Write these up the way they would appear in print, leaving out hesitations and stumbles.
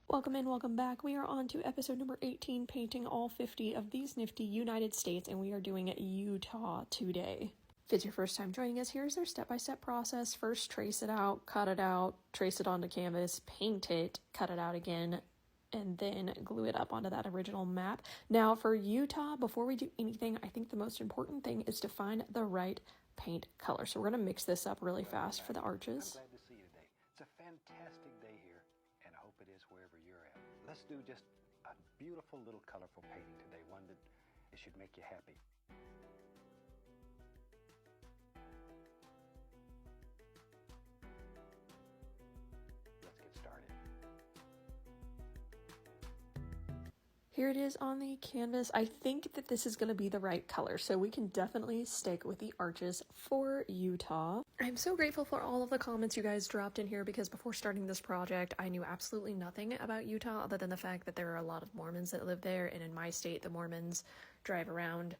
Welcome in, welcome back. We are on to episode number 18, painting all 50 of these nifty United States, and we are doing Utah today. If it's your first time joining us, here's our step-by-step process. First, trace it out, cut it out, trace it onto canvas, paint it, cut it out again, and then glue it up onto that original map. Now for Utah, before we do anything, I think the most important thing is to find the right paint color. So we're going to mix this up really fast for the arches. I'm glad to see you today. It's a fantastic day here, and I hope it is wherever you're at. Let's do just a beautiful little colorful painting today, one that it should make you happy. Let's get started. Here it is on the canvas. I think that this is going to be the right color, so we can definitely stick with the arches for Utah. I'm so grateful for all of the comments you guys dropped in here, because before starting this project, I knew absolutely nothing about Utah other than the fact that there are a lot of Mormons that live there, and in my state, the Mormons drive around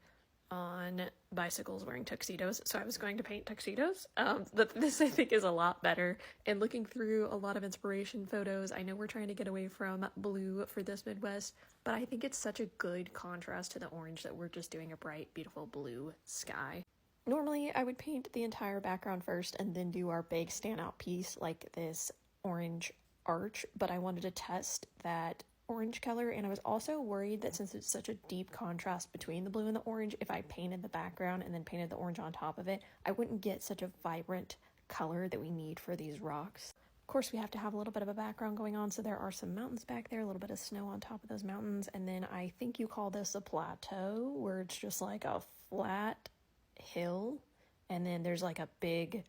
on bicycles wearing tuxedos, so I was going to paint tuxedos. But this I think is a lot better, and looking through a lot of inspiration photos, I know we're trying to get away from blue for this Midwest, but I think it's such a good contrast to the orange that we're just doing a bright, beautiful blue sky. Normally I would paint the entire background first and then do our big standout piece like this orange arch, but I wanted to test that orange color, and I was also worried that since it's such a deep contrast between the blue and the orange, if I painted the background and then painted the orange on top of it, I wouldn't get such a vibrant color that we need for these rocks. Of course, we have to have a little bit of a background going on, so there are some mountains back there, a little bit of snow on top of those mountains, and then I think you call this a plateau, where it's just like a flat hill, and then there's like a big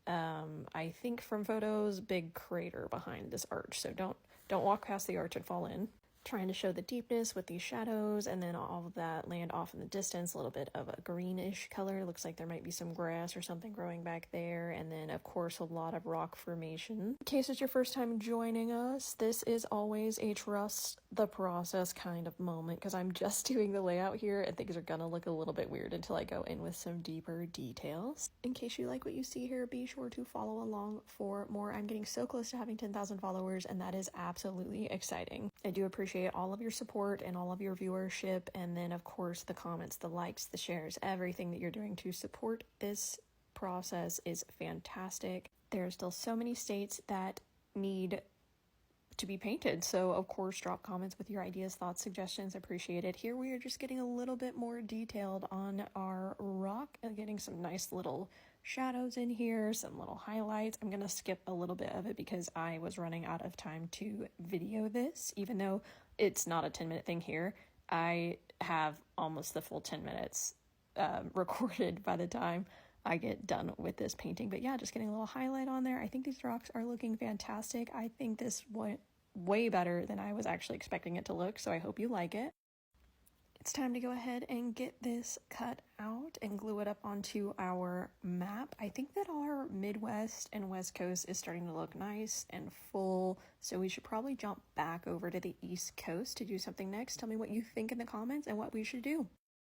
I think from photos, big crater behind this arch, so don't walk past the arch and fall in. Trying to show the deepness with these shadows, and then all of that land off in the distance, a little bit of a greenish color. Looks like there might be some grass or something growing back there, and then of course a lot of rock formation. In case it's your first time joining us, this is always a trust the process kind of moment, because I'm just doing the layout here and things are gonna look a little bit weird until I go in with some deeper details. In case you like what you see here, be sure to follow along for more. I'm getting so close to having 10,000 followers, and that is absolutely exciting. I do appreciate all of your support and all of your viewership, and then of course the comments, the likes, the shares, everything that you're doing to support this process is fantastic. There are still so many states that need to be painted, so of course drop comments with your ideas, thoughts, suggestions, appreciate it. Here we are just getting a little bit more detailed on our rock and getting some nice little shadows in here, some little highlights. I'm gonna skip a little bit of it because I was running out of time to video this, even though it's not a 10-minute thing here. I have almost the full 10 minutes recorded by the time I get done with this painting. But yeah, just getting a little highlight on there. I think these rocks are looking fantastic. I think this went way better than I was actually expecting it to look, so I hope you like it. It's time to go ahead and get this cut out and glue it up onto our map. I think that our Midwest and West Coast is starting to look nice and full, so we should probably jump back over to the East Coast to do something next. Tell me what you think in the comments and what we should do.